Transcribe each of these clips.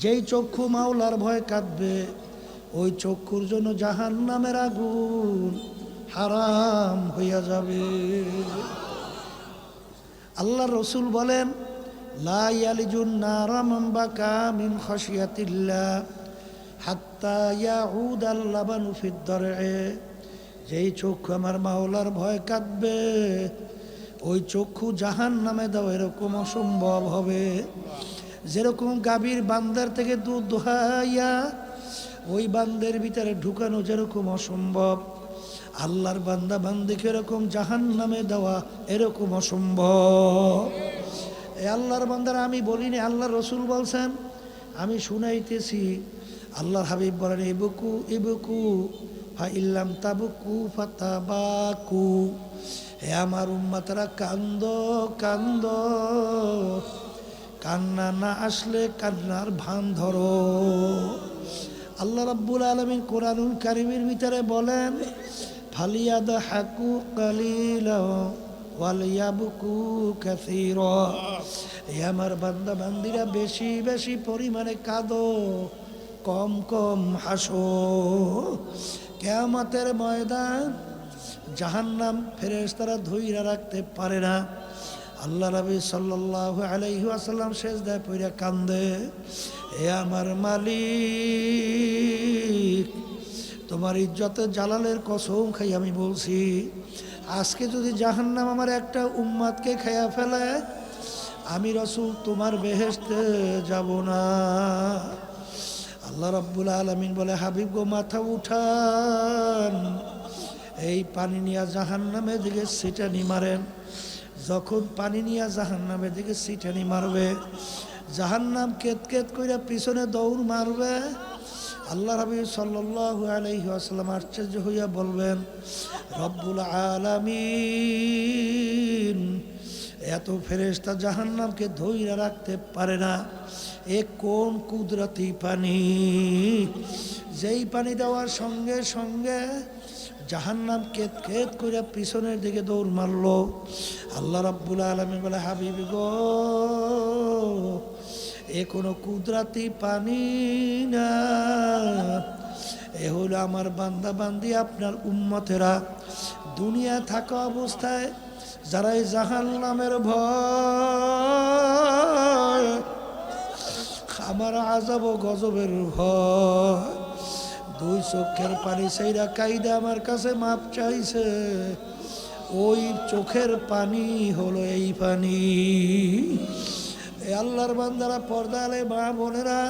যেই চক্ষু মাওলার ভয় কাঁদবে ওই চক্ষুর জন্য জাহান্নামের আগুন হারাম হইয়া যাবে। আল্লাহ রসুল বলেন, লা ইয়ালিজুন নারা মান বাকা মিন খাশিয়াতিল্লাহ হাত্তা ইয়াউদাল লাবানু ফিদ দারএ। যেই চক্ষু আমার মাওলার ভয় কাঁদবে ওই চক্ষু জাহান্নামে দাও এরকম অসম্ভব হবে। যেরকম গাভীর বান্দার থেকে দুধ দোহাইয়া ওই বান্দের ভিতরে ঢুকানো যেরকম অসম্ভব, আল্লাহর বান্দা বান্দিকে এরকম জাহান্নামে দেওয়া এরকম অসম্ভব। এই আল্লাহর বান্দারা আমি বলিনি, আল্লাহ রসুল বলছেন, আমি শুনাইতেছি। আল্লাহর হাবিব বলেন, ইবকু ইবকু ফা ইল্লাম তাবকু ফাতাবাকু। হে আমার উম্মতরা, কান্দ কান্দ, কান্না না আসলে কান্নার ভান ধরো। আল্লাহ রাব্বুল আলামিন কোরআনুল কারীমের ভিতরে বলেন, ফালিয়াদহাকু কালিলা ওয়ালিয়াবকু কাসীরা। হে আমার বান্দা বান্দিরা, বেশি বেশি পরিমাণে কাঁদো, কম কম হাসো। কিয়ামতের ময়দান জাহান্নাম ফেরেশতারা ধইরা রাখতে পারে না। আল্লাহ নবী সাল্লাল্লাহু আলাইহি ওয়াসাল্লাম সেজদায় পড়ে কান্দে, হে আমার মালিক, তোমার ইজ্জতের জালালের কসম খাই আমি বলছি, আজকে যদি জাহান্নাম আমার একটা উম্মতকে খাইয়া ফেলে, আমি রাসূল তোমার বেহেশতে যাব না। আল্লাহ রাব্বুল আলামিন বলে, হাবিব গো, মাথা উঠান, এই পানি নিয়ে জাহান্নামের দিকে ছিটানি মারেন। যখন পানি নিয়ে জাহান্নামের দিকে ছিটানি মারবে, জাহান্নাম কেত কেত কইরা পিছনে দৌড় মারবে। আল্লাহ হাবিব সাল্লাল্লাহু আলাইহি ওয়াসাল্লাম আশ্চর্য হইয়া বলবেন, রব্বুল আলামিন, এত ফেরেশতা জাহান্নামকে ধইরা রাখতে পারে না, এ কোন কুদরতি পানি, যেই পানি দেওয়ার সঙ্গে সঙ্গে জাহান্নাম কেত কেত করে পিছনের দিকে দৌড় মারলো। আল্লাহ রাব্বুল আলামিন বলে, হাবিব গো, এ কোনো কুদরতি পানি না, এ হলো আমার বান্দা বান্দি আপনার উম্মতেরা দুনিয়া থাকা অবস্থায় যারা এই জাহান্নামের ভয়, আমার আযাব ও গজবের ভয়, দুই চোখের পানি সেইরা কাইদা আমার কাছে মাপ চাইছে, ওই চোখের পানি হলো এই পানি। আল্লাহর বান্দারা, পর্দালে মা বোনেরা,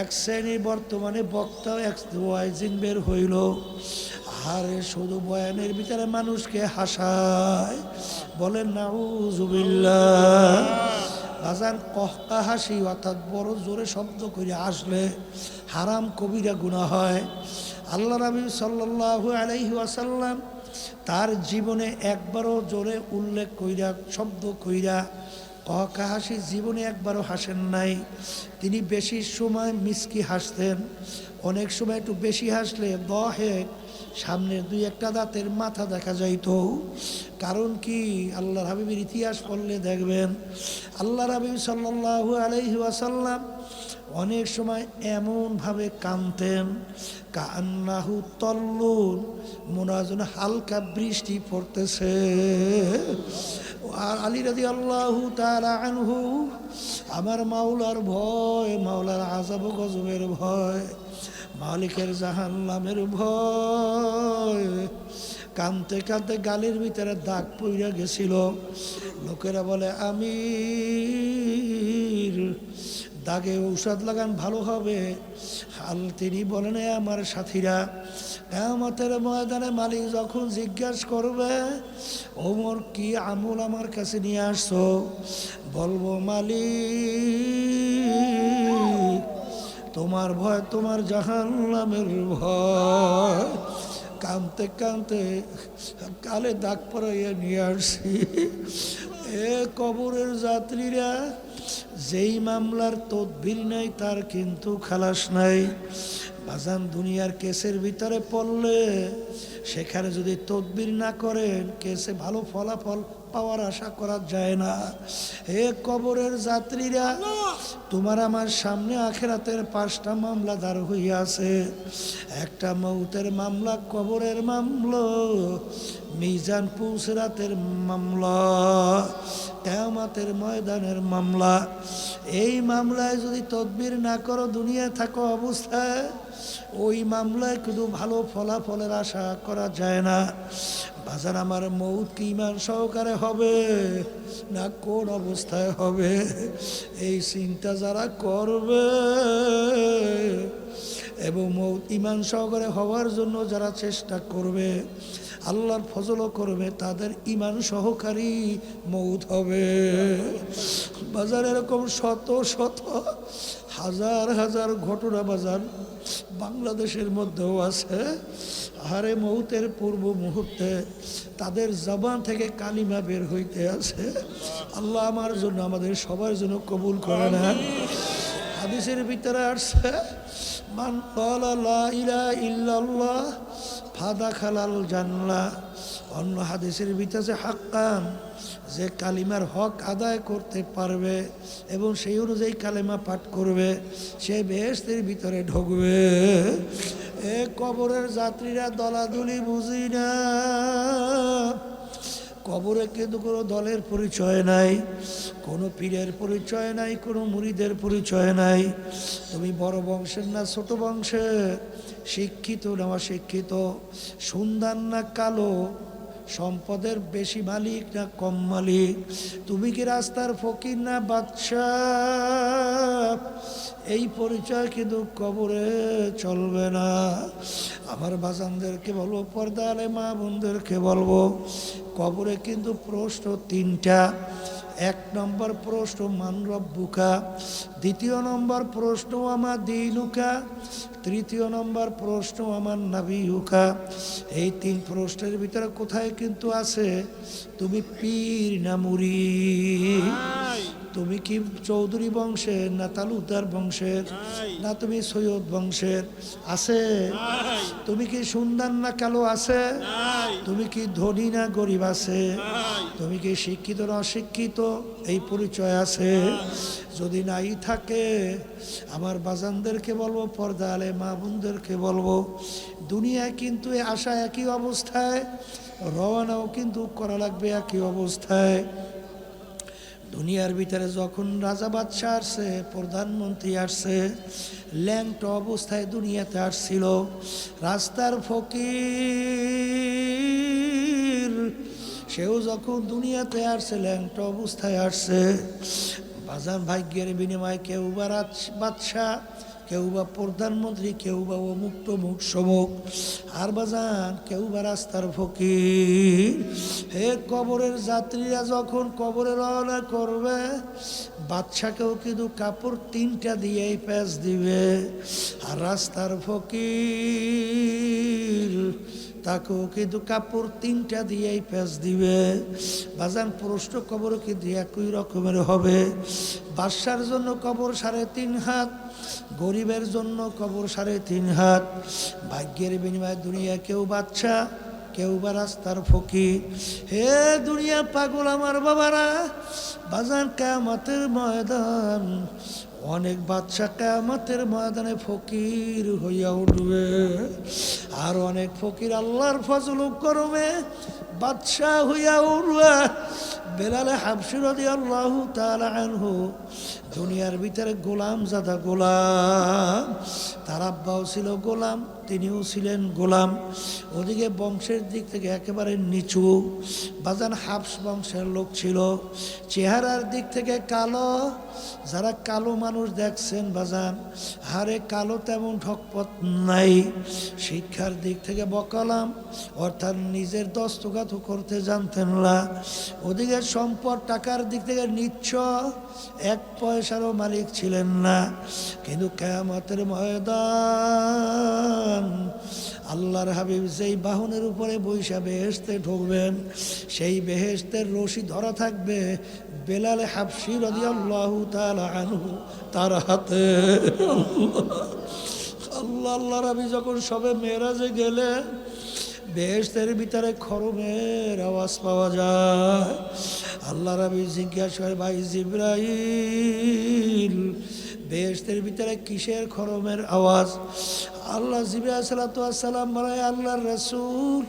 এক শ্রেণীর বর্তমানে বক্তা এক ওয়াইজিন বের হইল, আরে শুধু বয়ানের ভিতরে মানুষকে হাসায়, বলেন নাউযুবিল্লাহ। বাজান কহকা হাসি অর্থাৎ বড় জোরে শব্দ করে আসলে হারাম কবিরা গুনাহ হয়। আল্লাহ নবী সাল্লাল্লাহু আলাইহি ওয়াসাল্লাম তার জীবনে একবারও জোরে উল্লেখ কইরা শব্দ কইরা কহকা হাসি জীবনে একবারও হাসেন নাই। তিনি বেশি সময় মিসকি হাসতেন, অনেক সময় একটু বেশি হাসলে দহেক সামনের দুই একটা দাঁতের মাথা দেখা যাইত। কারণ কি, আল্লাহর হাবিবের ইতিহাস পড়লে দেখবেন, আল্লাহর হাবিব সাল্লাল্লাহু আলাইহি ওয়াসাল্লাম অনেক সময় এমনভাবে কাঁদতেন, কান্নাহু তল্লুন, মনে হয় যেন হালকা বৃষ্টি পড়তেছে। আর আলী রাদিয়াল্লাহু তাআলা আনহু, আমার মাওলার ভয়, মাওলার আযাব গজবের ভয়, মালিকের জাহান্নামের ভয়, কাঁদতে কাঁদতে গালের ভিতরে দাগ পইরা গেছিল। লোকেরা বলে, আমির, দাগে ঔষধ লাগান ভালো হবে। হাল তিনি বলেন, আমার সাথীরা, কিয়ামতের ময়দানে মালিক যখন জিজ্ঞাসা করবে, ওমর কি আমল আমার কাছে নিয়ে আসছো, বলবো, মালিক, তোমার ভয়, তোমার জাহান্নামের ভয়। কাঁদতে কাঁদতে কালে দাগ পরাইয়া নিয়ে আসছি। এ কবরের যাত্রীরা, যেই মামলার তদবির নাই তার কিন্তু খালাস নাই। বাজান, দুনিয়ার কেসের ভিতরে পড়লে সেখানে যদি তদবির না করেন কেসে ভালো ফলাফল পাওয়ার আশা করা যায় না। হে কবরের যাত্রীরা, তোমার আমার সামনে আখিরাতের 5টা মামলা দাঁড় হইয়াছে। একটা মৌতের মামলা, কবরের মামলা, মিজান পুসরাতের মামলা, কিয়ামতের ময়দানের মামলা। এই মামলায় যদি তদবির না করো, দুনিয়া থাকো অবস্থায়, ওই মামলায় কিন্তু ভালো ফলাফলের আশা করা যায় না। বাজার আমার মৌত কি ইমান সহকারে হবে না কোন অবস্থায় হবে, এই চিন্তা যারা করবে এবং মৌত ইমান সহকারে হওয়ার জন্য যারা চেষ্টা করবে, আল্লাহর ফজলও করবে, তাদের ইমান সহকারী মৌত হবে। বাজার এরকম শত শত হাজার হাজার ঘটনা বাজার বাংলাদেশের মধ্যেও আছে। হারে মৌতের পূর্ব মুহূর্তে তাদের জবান থেকে কালিমা বের হইতে আছে। আল্লাহ আমার জন্য, আমাদের সবার জন্য কবুল করে না। হাদিসের ভিতরে আসছে, মান ক্বালা লা ইলাহা ইল্লাল্লাহ ফাদাখালাল জান্নাহ। অন্য হাদিসের ভিতরে হাক্কান, যে কালিমার হক আদায় করতে পারবে এবং সেই অনুযায়ী কালিমা পাঠ করবে, সে বেহেশতের ভিতরে ঢুকবে। এ কবরের যাত্রীরা দলাদলি বুঝি না। কবরে কিন্তু কোনো দলের পরিচয় নাই, কোনো পীরের পরিচয় নাই, কোনো মুরিদের পরিচয় নাই। তুমি বড় বংশের না ছোট বংশের, শিক্ষিত না অশিক্ষিত, সুন্দর না কালো, সম্পদের বেশি মালিক না কম মালিক, তুমি কি রাস্তার ফকির না বাদশাহ, এই পরিচয় কিন্তু কবরে চলবে না। আমার বাজানদেরকে বলবো, পর্দা আলে মা বোনদেরকে বলবো, কবরে কিন্তু প্রশ্ন 3টা। 1 নম্বর প্রশ্ন মান রব্বুকা, 2য় নম্বর প্রশ্ন আমার দীনুকা, 3য় নম্বর প্রশ্ন আমার নাবিয়ুকা। এই 3 প্রশ্নের ভিতরে কোথায় কিন্তু আছে তুমি পীর না মুরিদ, তুমি কি চৌধুরী বংশের না তালুকদার বংশের, না তুমি সৈয়দ বংশের, আছে? তুমি কি সুন্দর না কালো, আছে? তুমি কি ধনী না গরিব, আছে? তুমি কি শিক্ষিত না অশিক্ষিত, এই পরিচয় আছে? যদি নাই থাকে, আমার বাজানদেরকে বলবো, পর্দা আলে মা বোনদেরকে বলবো, দুনিয়ায় কিন্তু আসা একই অবস্থায়, রওনাও কিন্তু করা লাগবে একই অবস্থায়। দুনিয়ার ভিতরে যখন রাজা বাদশাহ আসছে, প্রধানমন্ত্রী আসছে, ল্যাংটা অবস্থায় দুনিয়াতে আসছিল। রাস্তার ফকির সেও যখন দুনিয়াতে আসছে, ল্যাংটা অবস্থায় আসছে। বাজান ভাগ্যের বিনিময়ে কেউ বা বাদশাহ, কেউ বা প্রধানমন্ত্রী, কেউ বা অমুক তমুক সমুক, আর বাজান কেউ বা রাস্তার ফকির। হে কবরের যাত্রীরা যখন কবরে রওনা করবে, বাদশাকেও কিন্তু কাপড় 3টা দিয়েই প্যাঁচ দিবে, আর রাস্তার ফকির তাকেও কিন্তু কাপড় 3টা দিয়েই প্যাঁচ দিবে। বাজান প্রশ্ন কবর কিন্তু একই রকমের হবে। বাদশার জন্য কবর 3.5 হাত, গরিবের জন্য কবর 3.5 হাত। ভাগ্যের বিনিময়ে দুনিয়া কেউ বাদশা, কেউ বা রাস্তার ফকির। হে দুনিয়া পাগল আমার বাবারা, বাজান কিয়ামতের ময়দান, অনেক বাদশা কিয়ামতের ময়দানে ফকির হইয়া উঠবে, আর অনেক ফকির আল্লাহর ফজল করবে বাদশাহ হইয়া উঠবে। বেলালে হাবশী রাদিয়াল্লাহু তাআলা আনহু দুনিয়ার ভিতরে গোলাম জাদা গোলাম, তার আব্বাও ছিল গোলাম, তিনিও ছিলেন গোলাম। ওদিকে বংশের দিক থেকে একেবারে নিচু, বাজান হাবস বংশের লোক ছিল। চেহারার দিক থেকে কালো, যারা কালো মানুষ দেখছেন বাজান, হারে কালো তেমন ঠকপথ নাই। শিক্ষার দিক থেকে বকালাম, অর্থাৎ নিজের দস্তখত করতে জানতেন না। ওদিকে সম্পদ টাকার দিক থেকে নিচ্ছ, 1 পয়সারও মালিক ছিলেন না। কিন্তু কিয়ামতের ময়দান, আল্লাহর হাবিব যেই বাহনের উপরে বৈশা বেহেশতে ঢুকবেন, সেই বেহেশতের রশি ধরা থাকবে বেলাল হাবশী রাদিয়াল্লাহু তাআলা আনহু তার হাতে। আল্লাহর হাবিব যখন সবে মেরাজে গেলেন, বেহেশতের ভিতরে খরমের আওয়াজ পাওয়া যায়। আল্লাহ রাবি জিজ্ঞাসা করে, ভাই জিবরাইল, বেহেশতের ভিতরে কিসের খরমের আওয়াজ? আল্লাহ জিবরাইল আলাইহিস সালাম বলে, আল্লাহর রাসূল,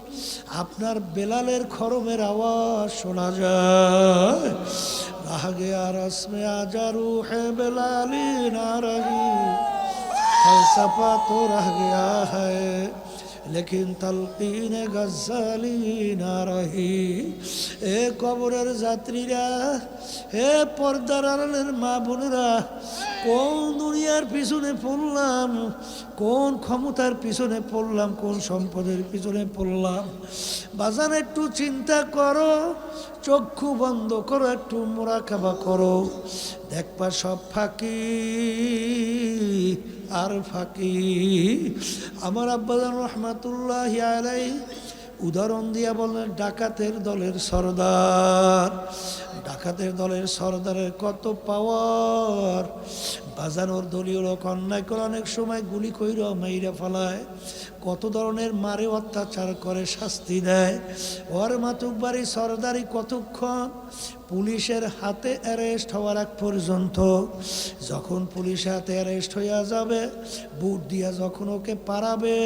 আপনার বেলালের খরমের আওয়াজ শোনা যায়। রাহ গয়া রসমে আজা রূহে বেলালি না রহি, ফলসফা তো রহ গয়া হ্যায় লেকিন তলকিন গজ্জালি না রহি। এ কবরের যাত্রীরা, হে পর্দার আড়ালের মা বোনেরা, কোন দুনিয়ার পিছনে পড়লাম, কোন ক্ষমতার পিছনে পড়লাম, কোন সম্পদের পিছনে পড়লাম? বাজান একটু চিন্তা করো, চক্ষু বন্ধ করো, একটু মুরাকাবা করো, দেখবা সব ফাঁকি আর ফাঁকি। আমার আব্বাজান রহমাতুল্লাহি আলাইহি উদাহরণ দিয়া বলেন, ডাকাতের দলের সরদার, ডাকাতের দলের সরদারের কত পাওয়ার। বাজানোর দলীয় লোক অন্যায় করে অনেক সময় গুলি কইরা মাইরা ফেলায়, কত ধরনের মারে অত্যাচার করে, শাস্তি দেয়। ওর মাতুব্বারি সরদারি কতক্ষণ? পুলিশের হাতে অ্যারেস্ট হওয়ার আগ পর্যন্ত। যখন পুলিশের হাতে অ্যারেস্ট হইয়া যাবে, বুট দিয়া যখন ওকে পারাবে,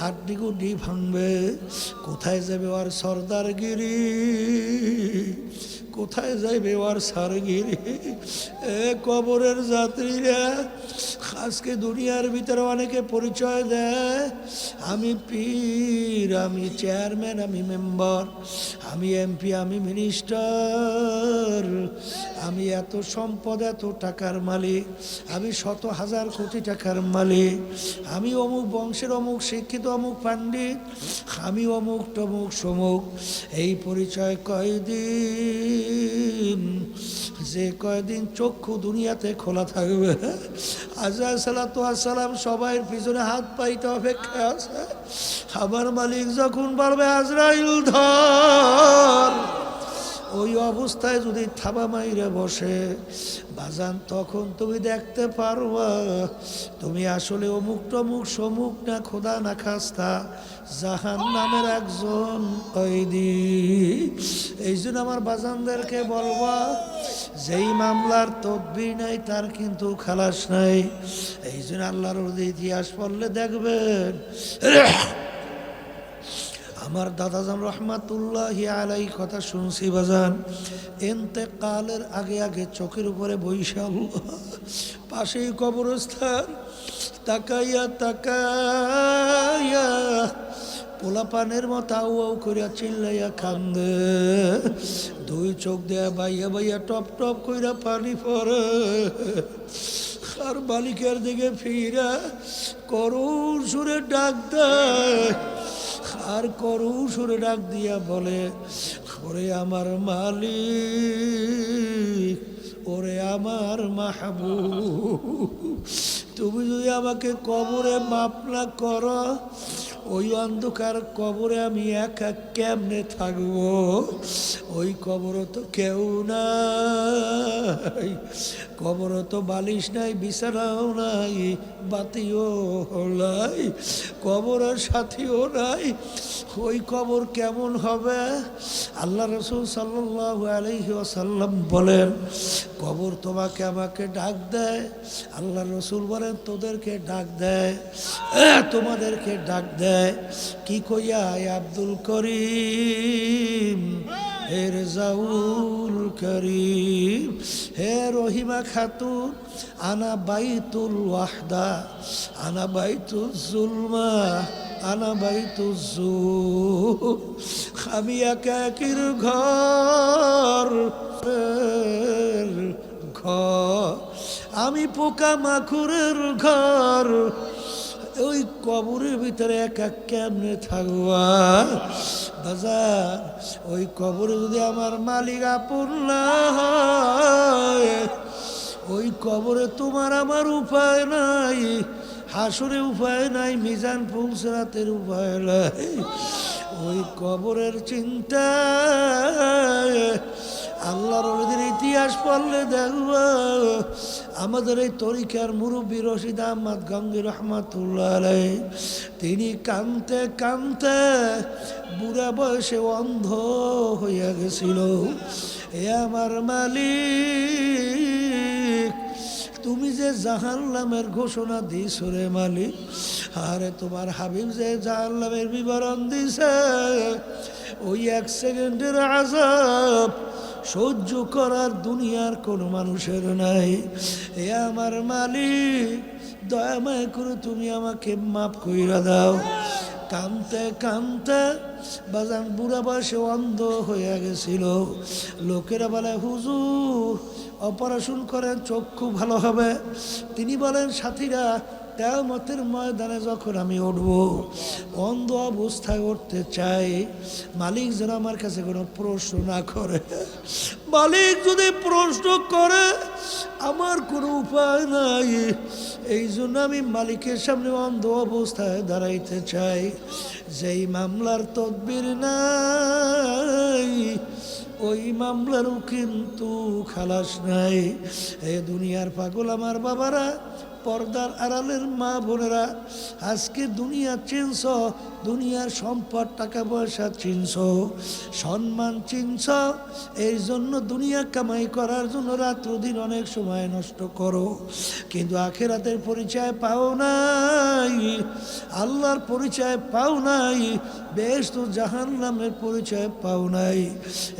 হাড্ডি গুড্ডি ভাঙবে, কোথায় যাবে ওর সরদারগিরি, কোথায় যাইবে ওর সারগিরি? এ কবরের যাত্রীরা, আজকে দুনিয়ার ভিতরে অনেকে পরিচয় দেয়, আমি পীর, আমি চেয়ারম্যান, আমি মেম্বার, আমি এমপি, আমি মিনিস্টার, আমি এত সম্পদ, এত টাকার মালিক, আমি শত হাজার কোটি টাকার মালিক, আমি অমুক বংশের অমুক শিক্ষিত, অমুক পাণ্ডিত, আমি অমুক টমুক সমুক। এই পরিচয় কয়দিন, যে কয়দিন চক্ষু দুনিয়াতে খোলা থাকবে। আজরাইল সালাতু সালাম সবাই পিছনে হাত পাইতে অপেক্ষা আছে। আমার মালিক যখন বলবে আজরাইল ধর, ওই অবস্থায় যদি থাবা মাইরে বসে বাজান, তখন তুমি দেখতে পারবা তুমি আসলে অমুক টমুক সমুক না, খোদা না খাস্তা জাহান্নামের একজন কয়েদি। এই জন্য আমার বাজানদেরকে বলবা, যেই মামলার তদবির নাই তার কিন্তু খালাস নাই। এই জন্য আল্লাহর ইতিহাস পড়লে দেখবেন, আমার দাদাজান রহমাতুল্লাহি আলাইহি কথা শুনছি বাজান, ইন্তেকালের আগে আগে চোখের উপরে বৈশা, পাশেই কবরস্থান, তাকাইয়া তাকাইয়া পোলাপানের মতো আউ আউ করিয়া চিল্লাইয়া কান্দে, দুই চোখ দেয়া বাইয়া বাইয়া টপ টপ কইরা পানি পড়ে। আর মালিকের দিকে ফিরা করুণ সুরে ডাক দেয়, আর করুণ সুরে ডাক দিয়া বলে, ওরে আমার মালিক, ওরে আমার মাহবুব, তুমি যদি আমাকে কবরে মাপ না করো, ওই অন্ধকার কবরে আমি একা কেমনে থাকবো? ওই কবরে তো কেউ নাই, কবরে তো বালিশ নাই, বিছানাও নাই, বাতিও নাই, কবরের সাথীও নাই। ওই কবর কেমন হবে? আল্লাহ রাসূল সাল্লাল্লাহু আলাইহি ওয়াসাল্লাম বলেন, কবর তোমাকে আমাকে ডাক দেয়। আল্লাহ রাসূল বলেন, তোদেরকে ডাক দেয়, তোমাদেরকে ডাক দেয়। কি কইয়া? আব্দুল করিম, হে রেজাউল করিম, হে রহিমা খাতুন, আনা বাইতুল ওয়াহদা, আনা বাইতুল জুলমা, আনা বাইতুল জুর। আমি একাকির ঘর, আমি পোকা মাকুরের ঘর। ওই কবরের ভিতরে একা কেমনে থাকবা বাজার? ওই কবরে যদি আমার মালিক আপন না হয়, ওই কবরে তোমার আমার উপায় নাই, হাসরে উপায় নাই, মিজান পুলসরাতের উপায় নাই। ওই কবরের চিন্তা আল্লাহর ওলিদের ইতিহাস পড়লে দেখবা আমাদের এই তরিকার মুরব্বী রশিদ আহমদ গঙ্গি রহমাতুল্লাহ আলাইহি তিনি কাঁদতে কাঁদতে বুড়া বয়সে অন্ধ হইয়া গেছিল। এ আমার মালিক, তুমি যে জাহান্নামের ঘোষণা দিছ রে মালিক, আরে তোমার হাবিব যে জাহান্নামের বিবরণ দিছে, ওই এক সেকেন্ডের আযাব সহ্য করার দুনিয়ার কোনো মানুষের নাই। এ আমার মালিক, দয়াময় করে তুমি আমাকে মাফ কইরা দাও। কাঁদতে কাঁদতে বাজান বুড়া বয়সে অন্ধ হয়ে গেছিল। লোকেরা বলে হুজুর অপারেশন করেন চক্ষু ভালো হবে। তিনি বলেন সাথীরা কিয়ামতের ময়দানে যখন আমি উঠব, অন্ধ অবস্থায় উঠতে চাই, মালিক যেন আমার কাছে কোনো প্রশ্ন না করে। মালিক যদি প্রশ্ন করে আমার কোনো উপায় নাই, এই জন্য আমি মালিকের সামনে অন্ধ অবস্থায় দাঁড়াইতে চাই। যেই মামলার তদবির নাই, ওই মামলারও কিন্তু খালাস নাই। এই দুনিয়ার পাগল আমার বাবারা, পর্দার আড়ালের মা বোনেরা, আজকে দুনিয়া চিনছ, দুনিয়ার সম্পদ টাকা পয়সা চিনছ, সম্মান চিনছ, এই জন্য দুনিয়া কামাই করার জন্য রাত্র দিন অনেক সময় নষ্ট করো, কিন্তু আখিরাতের পরিচয় পাও নাই, আল্লাহর পরিচয় পাও নাই, বেহেশত ও জাহান্নামের পরিচয় পাও নাই।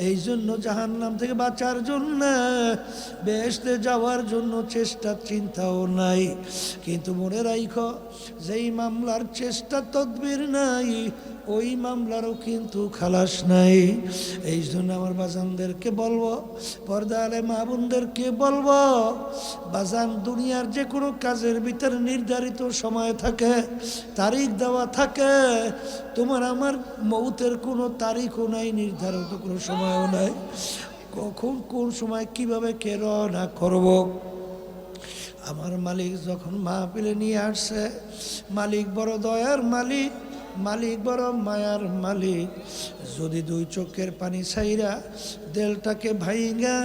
এই জন্য জাহান্নাম থেকে বাঁচার জন্য, বেহেশতে যাওয়ার জন্য চেষ্টা চিন্তাও নাই। কিন্তু মনে রাখো, যেই মামলার চেষ্টা তদবির নাই, ওই মামলারও কিন্তু খালাস নাই। এই জন্য আমার বাজানদেরকে বলবো, পর্দা আলে মা বোনদেরকে বলবো, বাজান দুনিয়ার যে কোনো কাজের ভিতরে নির্ধারিত সময় থাকে, তারিখ দেওয়া থাকে। তোমার আমার মৌতের কোনো তারিখও নাই, নির্ধারিত কোনো সময়ও নাই। কখন কোন সময় কিভাবে কে রওনা করব। আমার মালিক যখন মাহফিলে নিয়ে আসছে, মালিক বড় দয়ার মালিক, মালিক বড় মায়ার মালিক। যদি দুই চোখের পানি ছাইরা দেলটাকে ভাইঙ্গা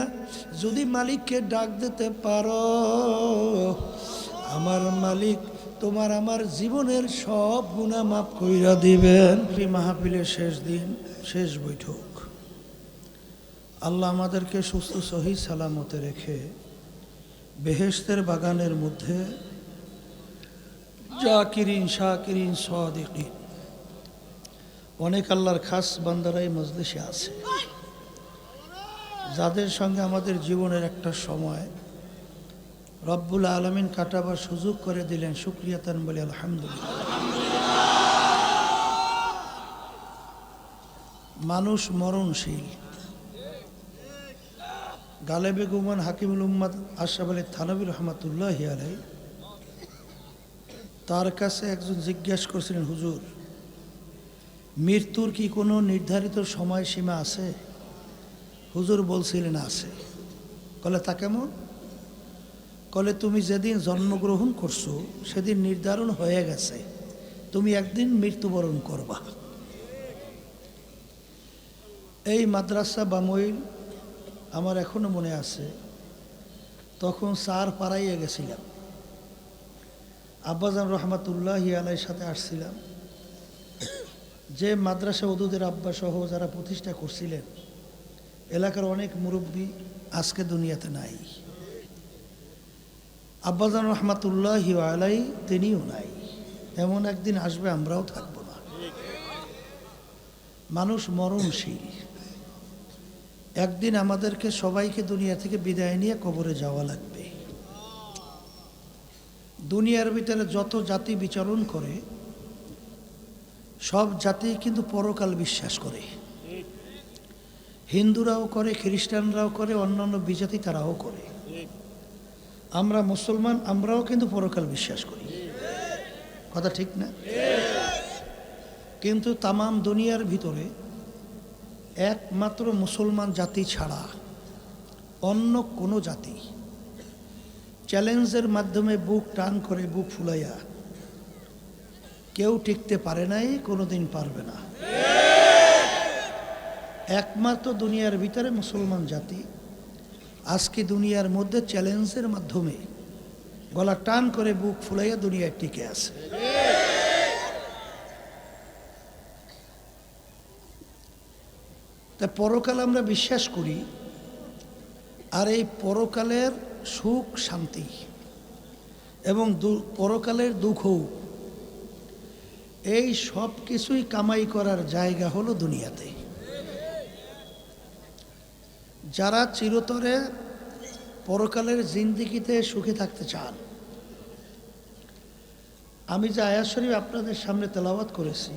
যদি মালিককে ডাক দিতে পারো, আমার মালিক তোমার আমার জীবনের সব গুনাহ মাফ কইরা দিবেন। এই মাহফিলের শেষ দিন, শেষ বৈঠক, আল্লাহ আমাদেরকে সুস্থ সহি সালামতে রেখে বেহেশতের বাগানের মধ্যে জাকিরিন শাকিরিন সাদিকিন অনেক আল্লাহর খাস বান্দারাই মজলিসে আছে, যাদের সঙ্গে আমাদের জীবনের একটা সময় রব্বুল আলামিন কাটাবার সুযোগ করে দিলেন। শুকরিয়া তান বলি আলহামদুলিল্লাহ। মানুষ মরণশীল। গালেবে গুমান হাকিমুল উম্মাদ আশরাফ আলী থানভী রহমাতুল্লাহি আলাইহি, তার কাছে একজন জিজ্ঞেস করছিলেন, হুজুর মৃত্যুর কি কোনো নির্ধারিত সময়সীমা আছে? হুজুর বলছিলেন আছে। কলে তা কেমন? কলে তুমি যেদিন জন্মগ্রহণ করছো সেদিন নির্ধারণ হয়ে গেছে তুমি একদিন মৃত্যুবরণ করবা। এই মাদ্রাসা বামইল আমার এখনো মনে আছে, তখন স্যার পাড়াইয়ে গেছিলাম, আব্বাজান রহমাতুল্লাহি আলাইহির সাথে আসছিলাম। যে মাদ্রাসা ওদুদের আব্বা সহ যারা প্রতিষ্ঠা করছিলেন, এলাকার অনেক মুরব্বী আজকে দুনিয়াতে নাই। আব্বাজান রহমাতুল্লাহি আলাইহি তিনিও নাই। এমন একদিন আসবে আমরাও থাকবো না। মানুষ মরণশীল। একদিন আমাদেরকে সবাইকে দুনিয়া থেকে বিদায় নিয়ে কবরে যাওয়া লাগবে। দুনিয়ার ভিতরে যত জাতি বিচরণ করে, সব জাতি কিন্তু পরকাল বিশ্বাস করে। হিন্দুরাও করে, খ্রিস্টানরাও করে, অন্যান্য বিজাতি তারাও করে। আমরা মুসলমান, আমরাও কিন্তু পরকাল বিশ্বাস করি। কথা ঠিক না? কিন্তু তামাম দুনিয়ার ভিতরে একমাত্র মুসলমান জাতি ছাড়া অন্য কোনো জাতি চ্যালেঞ্জের মাধ্যমে বুক টান করে, বুক ফুলাইয়া কেউ টিকতে পারে নাই, কোনোদিন পারবে না। একমাত্র দুনিয়ার ভিতরে মুসলমান জাতি আজকে দুনিয়ার মধ্যে চ্যালেঞ্জের মাধ্যমে গলা টান করে বুক ফুলাইয়া দুনিয়ায় টিকে আছে। তা পরকাল আমরা বিশ্বাস করি, আর এই পরকালের সুখ শান্তি এবং পরকালের দুঃখ, এই সব কিছুই কামাই করার জায়গা হলো দুনিয়াতে। যারা চিরতরে পরকালের জিন্দেগিতে সুখে থাকতে চান, আমি যে আয়াত শরীফ আপনাদের সামনে তেলাওয়াত করেছি,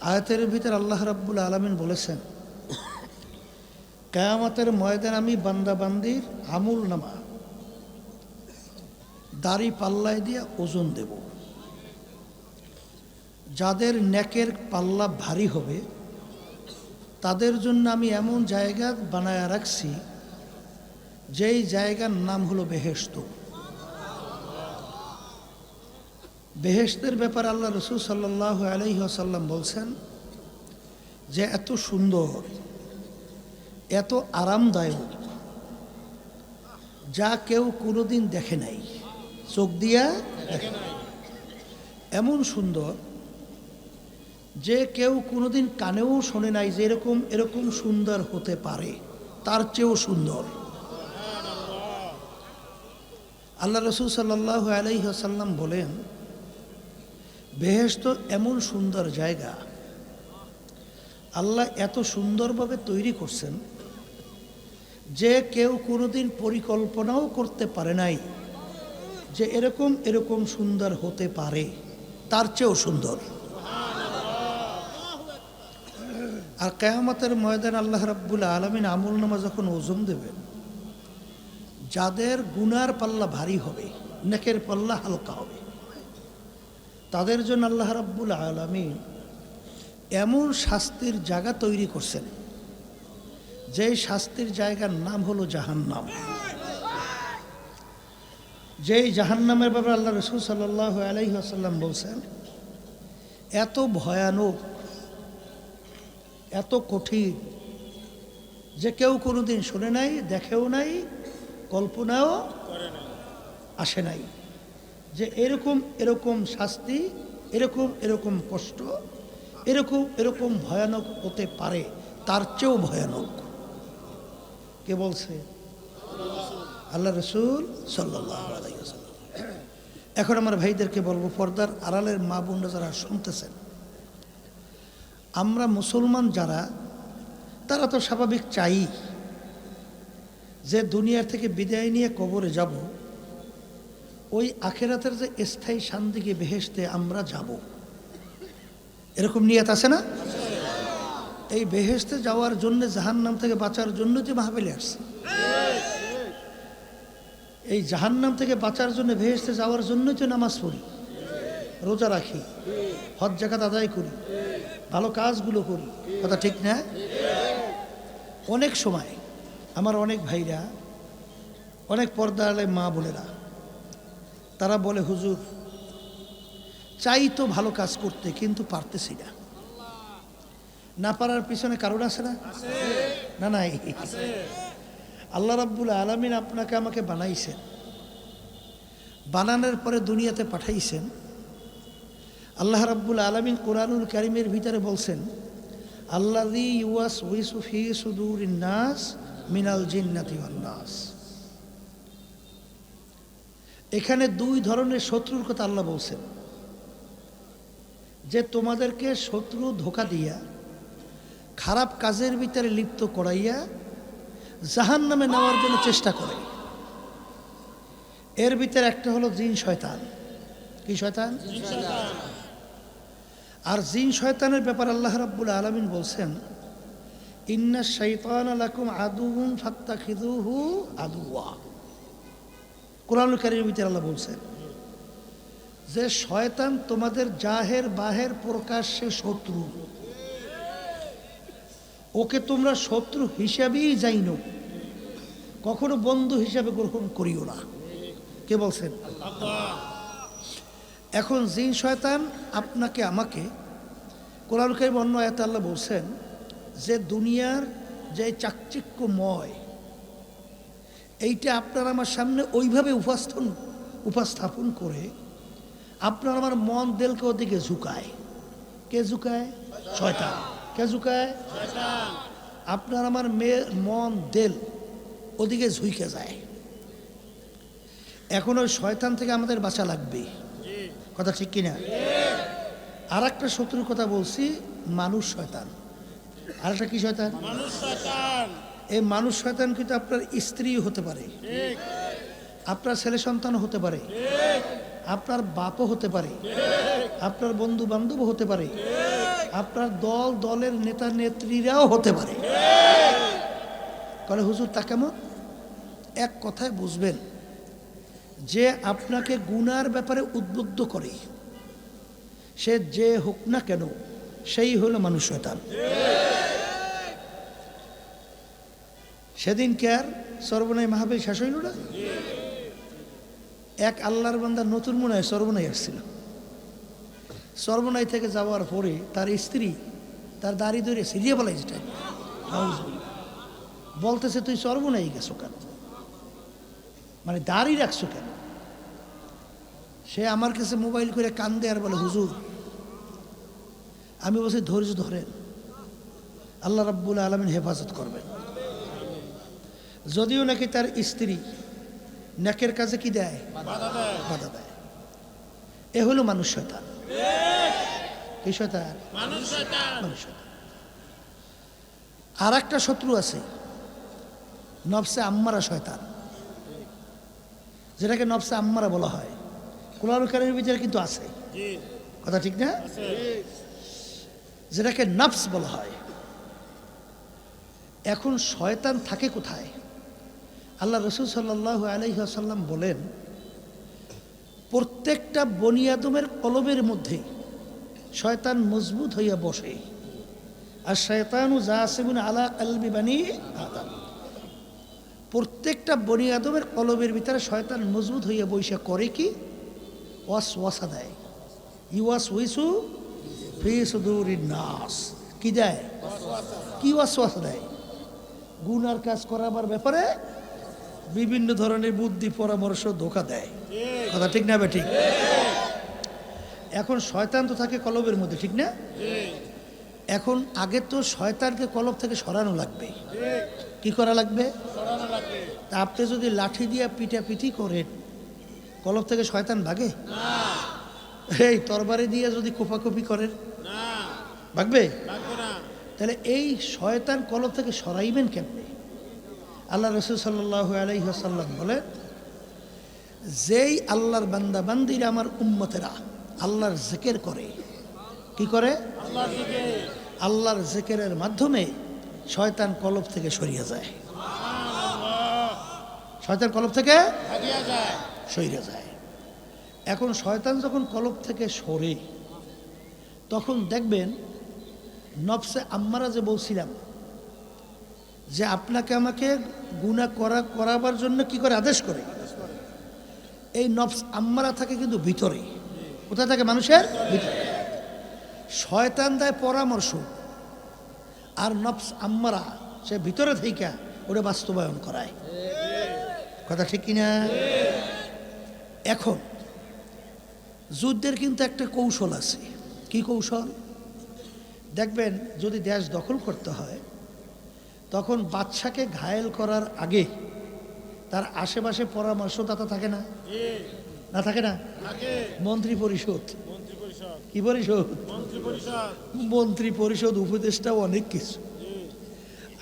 আয়াতের ভিতর আল্লাহ রাব্বুল আলামিন বলেছেন, কিয়ামতের ময়দান আমি বান্দা বান্দির আমল নামা দাড়ি পাল্লায় দিয়ে ওজন দেব। যাদের নেকের পাল্লা ভারী হবে তাদের জন্য আমি এমন জায়গা বানায় রাখছি, যেই জায়গার নাম হলো বেহেশত। বেহেশতের ব্যাপারে আল্লাহ রাসূল সাল্লাল্লাহু আলাইহি ওয়াসাল্লাম বলছেন যে এত সুন্দর, এত আরামদায়ক, যা কেউ কোনোদিন দেখে নাই, চোখ দিয়া দেখে নাই। এমন সুন্দর যে কেউ কোনোদিন কানেও শোনে নাই যে এরকম সুন্দর হতে পারে, তার চেয়েও সুন্দর। আল্লাহ রাসূল সাল্লাল্লাহু আলাইহি ওয়াসাল্লাম বলেন, বেহেশত এমন সুন্দর জায়গা, আল্লাহ এত সুন্দরভাবে তৈরি করছেন যে কেউ কোনোদিন পরিকল্পনাও করতে পারে নাই যে এরকম সুন্দর হতে পারে, তার চেয়েও সুন্দর। আর কিয়ামতের ময়দান আল্লাহ রাব্বুল আলামিন আমলনামা যখন ওজন দেবেন, যাদের গুনার পাল্লা ভারী হবে, নেকের পাল্লা হালকা হবে, তাদের জন্য আল্লাহ রাব্বুল আলামিন এমন শাস্তির জায়গা তৈরি করছেন, যেই শাস্তির জায়গার নাম হলো জাহান্নাম। যেই জাহান্নামের ব্যাপারে আল্লাহ রাসূল সাল্লাল্লাহু আলাইহি ওয়াসাল্লাম বলছেন, এত ভয়ানক, এত কঠিন যে কেউ কোনোদিন শোনে নাই, দেখেও নাই, কল্পনাও আসে নাই যে এরকম শাস্তি, এরকম কষ্ট, এরকম ভয়ানক হতে পারে, তার চেয়েও ভয়ানক। কে বলছে? আল্লাহ রাসূল সাল্লাল্লাহু আলাইহি ওয়াসাল্লাম। এখন আমার ভাইদেরকে বলবো, পর্দার আড়ালের মা বোনরা যারা শুনতেছেন, আমরা মুসলমান যারা, তারা তো স্বাভাবিক চাই যে দুনিয়া থেকে বিদায় নিয়ে কবরে যাব, ওই আখিরাতের যে স্থায়ী শান্তিকে বেহেশতে আমরা যাব, এরকম নিয়ত আছে না? এই বেহেশতে যাওয়ার জন্য, জাহান্নাম থেকে বাঁচার জন্য যে মাহফিলে আসছে, এই জাহান্নাম থেকে বাঁচার জন্য, বেহেশতে যাওয়ার জন্যই তো নামাজ পড়ি, রোজা রাখি, হজ যাকাত আদায় করি, ভালো কাজগুলো করি, কথা ঠিক না? অনেক সময় আমার অনেক ভাইরা, অনেক পর্দার মা বোনেরা, তারা বলে, হুজুর চাই তো ভালো কাজ করতে, কিন্তু পারতেছি না। না পারার পিছনে কারণ আছে না? না, নাই। আল্লাহ রাব্বুল আলামিন আপনাকে আমাকে বানাইছেন, বানানোর পরে দুনিয়াতে পাঠাইছেন। আল্লাহ রাব্বুল আলামিন কোরআনুল কারীমের ভিতরে বলছেন, আল্লাযী ইউওয়াসউইসু ফী সুদুরিন নাস মিনাল জিন্নাতি ওয়ান নাস। এখানে দুই ধরনের শত্রুর কথা আল্লাহ বলছেন, যে তোমাদেরকে শত্রু ধোঁকা দিয়া, খারাপ কাজের ভিতরে লিপ্ত করাইয়া জাহান্নামে নেওয়ার জন্য চেষ্টা করে। এর ভিতরে একটা হলো জিন শয়তান। কি শয়তান? আর জিন শয়তানের ব্যাপার আল্লাহ রাব্বুল আলামিন বলছেন, ইন্নাশ শাইতানা লাকুম আদুউন ফাত্তাখিযুহু আদুওয়া। কোরআনুল কারীমের ভিতরে আল্লাহ বলছেন যে শয়তান তোমাদের জাহের বাহের প্রকাশ্যে শত্রু, ওকে তোমরা শত্রু হিসাবেই জানো, কখনো বন্ধু হিসাবে গ্রহণ করিও না। কে বলছেন? এখন জিন শয়তান আপনাকে আমাকে, কোরআন কারীম অন্য আয়াতে আল্লাহ বলছেন যে দুনিয়ার যে চাকচিক্যময় এইটা আপনার আমার সামনে ওইভাবে উপস্থাপন করে আপনার আমার মন দিলকে ওদিকে ঝুঁকায়। কে ঝুঁকায়? শয়তান। কে ঝুঁকায়? শয়তান। আপনার আমার মন দিল ওদিকে ঝুঁকে যায়। এখন ওই শয়তান থেকে আমাদের বাঁচা লাগবে, কথা ঠিক কিনা? আর একটা শত্রুর কথা বলছি, মানুষ শয়তান। আর একটা কি শয়তান? মানুষ শয়তান। এই মানুষ শয়তান কিন্তু আপনার স্ত্রী হতে পারে, আপনার ছেলে সন্তান হতে পারে, আপনার বাপও হতে পারে, আপনার বন্ধু বান্ধব হতে পারে, আপনার দলের নেতা নেত্রীরাও হতে পারে। তাহলে হুজুর তা কেমন? এক কথায় বুঝবেন যে আপনাকে গুনার ব্যাপারে উদ্বুদ্ধ করে, সে যে হোক না কেন, সেই হলো মানুষ শয়তান। সেদিন কে আর সর্বনাই মাহফিল শেষ হইল না? এক আল্লাহর বান্দা নতুন মনে হয় সর্বনাই আসছিল। সর্বনাই থেকে যাওয়ার পরে তার স্ত্রী তার দাড়ি ধরে সিরিয়ে বলাই, যেটা বলতেছে তুই সর্বনাই গেছো কেন, মানে দাড়ি রাখছো কেন? সে আমার কাছে মোবাইল করে কান্দে আর বলে, হুজুর আমি বলছি ধৈর্য ধরেন, আল্লাহ রাব্বুল আলামিন হেফাজত করবেন। যদিও নাকি তার স্ত্রী নেকের কাজে কি দেয়? বাধা দেয়। এ হলো মানুষ শয়তান। কি শয়তান? মানুষ শয়তান। আর একটা শত্রু আছে, নফসে আম্মারা শয়তান, যেটাকে নফসে আম্মারা বলা হয়। কুরআনুল কারীমের ভিতরে কিন্তু আছে, কথা ঠিক না? যেটাকে নফস বলা হয়। এখন শয়তান থাকে কোথায়? আল্লাহ রাসূল সাল্লাল্লাহু আলাইহি ওয়াসাল্লাম বলেন, প্রত্যেকটা বনি আদমের কলবের মধ্যে শয়তান মজবুত হইয়া বসে। আর শয়তানু জাসিবুন আলা কলবি বনি আদম। প্রত্যেকটা বনি আদমের কলবের ভিতরে শয়তান মজবুত হইয়া বৈশা করে কি? ওয়াসওয়াসা দেয়। ইউয়াসউইসু ফি সুদুরিন নাস। কি দেয়? কি ওয়াসওয়াসা দেয়? গুনার কাজ করাবার ব্যাপারে বিভিন্ন ধরনের বুদ্ধি পরামর্শ ধোঁকা দেয়, কথা ঠিক না? ঠিক। এখন শয়তান তো থাকে কলবের মধ্যে, ঠিক না? এখন আগে তো শয়তানকে কলব থেকে সরানো লাগবে। কি করা লাগবে? তা আপনি যদি লাঠি দিয়ে পিটাপিটি করেন, কলব থেকে শয়তান ভাগে? এই তরবারি দিয়ে যদি কোপাকুপি করেন, ভাগবে? তাহলে এই শয়তান কলব থেকে সরাইবেন কেমনে? আল্লাহ রাসূল সাল্লাল্লাহু আলাইহি ওয়াসাল্লাম বলেন, যেই আল্লাহর বান্দা বান্দিরা আমার উম্মতেরা আল্লাহর জিকির করে, কি করে? আল্লাহর জিকিরের মাধ্যমে শয়তান কলব থেকে সরিয়ে যায়। শয়তান কলব থেকে সরিয়ে যায়। এখন শয়তান যখন কলব থেকে সরে, তখন দেখবেন নফসে আম্মারা যে বলছিলাম যে আপনাকে আমাকে গুনাহ করাবার জন্য কি করে? আদেশ করে। এই নফস আম্মারা থাকে কিন্তু ভিতরে। কোথায় থাকে? মানুষের ভিতরে। শয়তান দেয় পরামর্শ, আর নফস আম্মারা সে ভিতরে থেকে ওটা বাস্তবায়ন করায়, কথা ঠিক কিনা? এখন যুদ্ধের কিন্তু একটা কৌশল আছে। কি কৌশল? দেখবেন যদি দেশ দখল করতে হয়, তখন বাদশাকে ঘায়েল করার আগে তার আশেপাশে পরামর্শদাতা থাকে না? না থাকে না? মন্ত্রী পরিষদ। কি পরিষদ? মন্ত্রী পরিষদ, উপদেষ্টাও অনেক কিছু।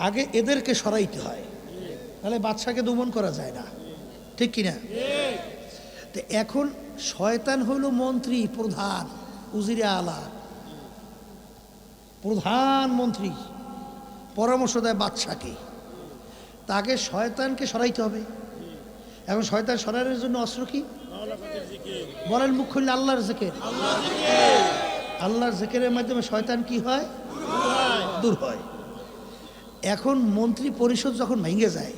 আগে এদেরকে সরাইতে হয়, তাহলে বাদশাকে দমন করা যায় না, ঠিক কিনা? তো এখন শয়তান হইল মন্ত্রী, প্রধান, উজিরে আলা, প্রধানমন্ত্রী, পরামর্শ দেয় বাদশাকে। তাকে শয়তানকে সরাইতে হবে। এখন শয়তান সরানোর জন্য অস্ত্র কি? বলেন মুখ খুললে আল্লাহর জিকির। আল্লাহর জিকিরের মাধ্যমে শয়তান কি হয়? দূর হয়। এখন মন্ত্রী পরিষদ যখন ভেঙে যায়,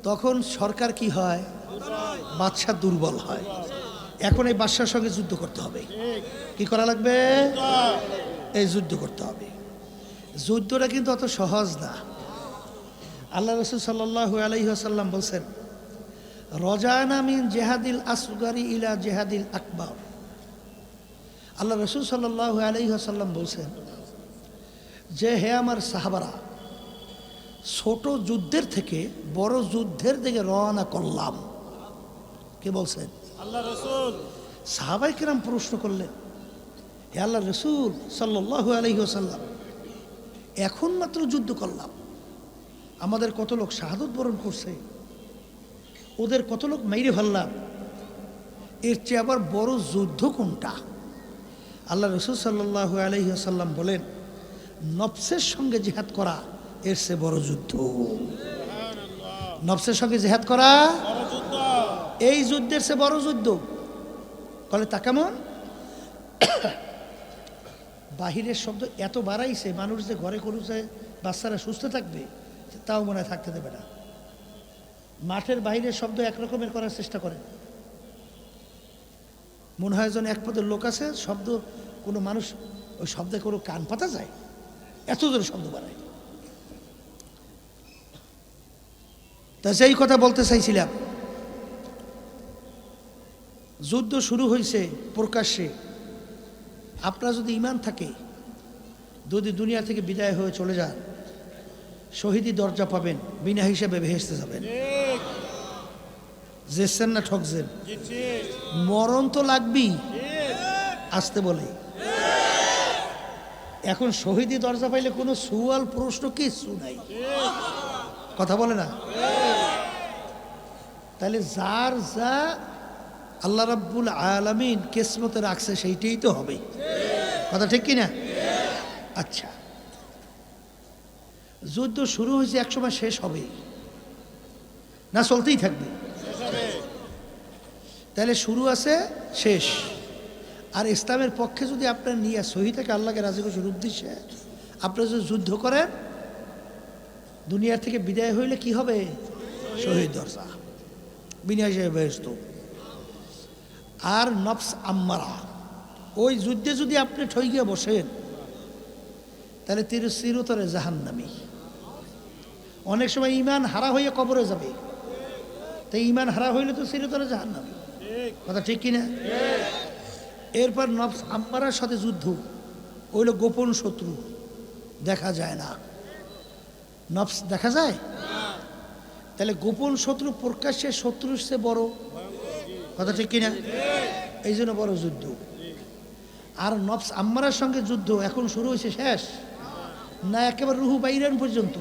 তখন সরকার কি হয়? বাদশা দুর্বল হয়। এখন এই বাদশার সঙ্গে যুদ্ধ করতে হবে। কি করা লাগবে? এই যুদ্ধ করতে হবে। যুদ্ধটা কিন্তু অত সহজ না। আল্লাহ রাসূল সাল্লাল্লাহু আলাইহি ওয়াসাল্লাম বলছেন, রজানা মিন জিহাদিল আসগারি ইলা জিহাদিল আকবার। আল্লাহ রাসূল সাল্লাল্লাহু আলাইহি ওয়াসাল্লাম বলছেন যে, হে আমার সাহাবারা, ছোট যুদ্ধের থেকে বড় যুদ্ধের দিকে রওনা করলাম। কে বলছেন? আল্লাহ রাসূল। সাহাবায়ে কেরাম প্রশ্ন করলেন, হে আল্লাহ রাসূল সাল্লাল্লাহু আলাইহি ওয়াসাল্লাম, এখন মাত্র যুদ্ধ করলাম, আমাদের কত লোক শাহাদত বরণ করছে, ওদের কত লোক মাইরে ফেললাম, এর চেয়ে আবার বড় যুদ্ধ কোনটা? আল্লাহ রাসূল সাল্লাল্লাহু আলাইহি ওয়াসাল্লাম বলেন, নফসের সঙ্গে জিহাদ করা এর চেয়ে বড় যুদ্ধ। নফসের সঙ্গে জিহাদ করা এই যুদ্ধের চেয়ে বড় যুদ্ধ। বলে তা কেমন? বাহিরের শব্দ এত বাড়াইছে, মানুষ যে ঘরে করছে বাচ্চারা সুস্থ থাকবে তাও মনে হয় থাকতে দেবে না। মাঠের বাইরের শব্দ একরকমের করার চেষ্টা করে, মনে হয় যেন এক পদের লোক আছে, শব্দ কোনো মানুষ ওই শব্দে কোনো কান পাতা যায়, এত জোরে শব্দ বাড়ায়। তা সেই কথা বলতে চাইছিলাম, যুদ্ধ শুরু হয়েছে প্রকাশ্যে। আপনার যদি ঈমান থাকে, যদি দুনিয়া থেকে বিদায় হয়ে চলে যান, শহীদি দরজা পাবেন, বিনা হিসেবে বেহেশতে যাবেন। জেসেন না ঠকছেন? মরণ তো লাগবেই, আসতে বলে। এখন শহীদি দরজা পাইলে কোনো সুয়াল প্রশ্ন কিছু নাই, কথা বলে না। তাহলে যার যা আল্লাহ রাব্বুল আলামিন কিসমতে রাখছে সেইটাই তো হবে, কথা ঠিক কিনা? আচ্ছা, যুদ্ধ শুরু হয়েছে, একসময় শেষ হবে না চলতেই থাকবে? তাহলে শুরু আছে, শেষ। আর ইসলামের পক্ষে যদি আপনার নিয়ে সহি থেকে আল্লাহকে রাজি খুশির উদ্দেশ্যে আপনারা যদি যুদ্ধ করেন, দুনিয়া থেকে বিদায় হইলে কি হবে? শহীদ দরজা, বিনা হিসেবে বেহেশত। আর নফস আম্মারা, ওই যুদ্ধে যদি আপনি ঠইকে বসেন তাহলে চিরতরে জাহান্নামী। অনেক সময় ঈমান হারা হয়ে কবরে যাবে, তাই ঈমান হারা হইলে তো চিরতরে জাহান্নামী, কথা ঠিক কিনা? এরপর নফস আম্মারার সাথে যুদ্ধ, ওইল গোপন শত্রু, দেখা যায় না। নফস দেখা যায়, তাহলে গোপন শত্রু প্রকাশ্যে শত্রুর চেয়ে বড়, কথা ঠিক কিনা? এই জন্য বড় যুদ্ধ। আর নফস আম্মারার সঙ্গে যুদ্ধ এখন শুরু হয়েছে, শেষ না একেবারে রুহু বাইরান পর্যন্ত,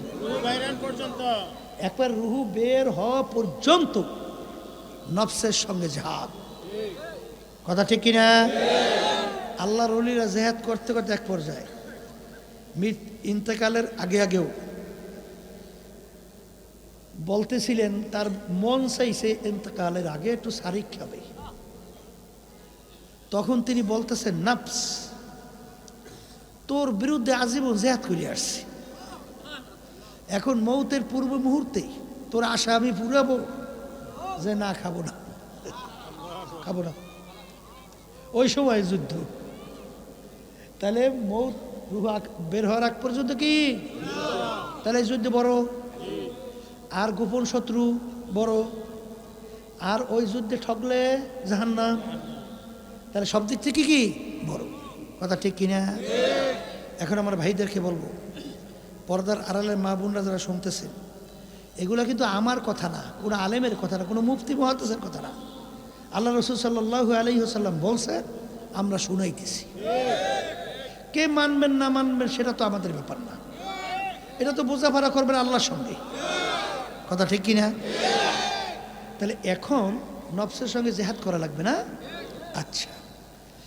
একবার রুহু বের হওয়া পর্যন্ত নফসের সঙ্গে জিহাদ, কথা ঠিক কিনা? আল্লাহর ওলিরা জিহাদ করতে করতে এক পর্যায়ে ইন্তেকালের আগেও বলতেছিলেন তার মন চাইছে ইন্তেকালের আগে একটু শারিক খাবে। তখন তিনি বলতেছেন, নফস, তোর বিরুদ্ধে আজীবন জিহাদ করে আসছি, এখন মৌতের পূর্ব মুহূর্তে তোর আশা আমি পুরাবো যে না, খাবো না, খাবো না। ওই সময় যুদ্ধ, তাহলে মৌত রুহ বের হওয়ার আগ পর্যন্ত কি? তাহলে যুদ্ধ বড়, আর গোপন শত্রু বড়, আর ওই যুদ্ধে ঠকলে জাহান্নাম, তাহলে সব দিক থেকে কি বড়, কথা ঠিক কিনা? এখন আমার ভাইদেরকে বলবো, পর্দার আড়ালের মা বোনরা যারা শুনতেছেন, এগুলা কিন্তু আমার কথা না, কোনো আলেমের কথা না, কোনো মুফতি মুহাদ্দিসের কথা না। আল্লাহ রাসূল সাল্লাল্লাহু আলাইহি ওয়াসাল্লাম বলছেন, আমরা শুনাইতেছি। কে মানবেন না মানবেন সেটা তো আমাদের ব্যাপার না, এটা তো বোঝাপড়া করবেন আল্লাহর সঙ্গে, কথা ঠিক কিনা? তাহলে এখন নফসের সঙ্গে জিহাদ করা লাগবে না? আচ্ছা,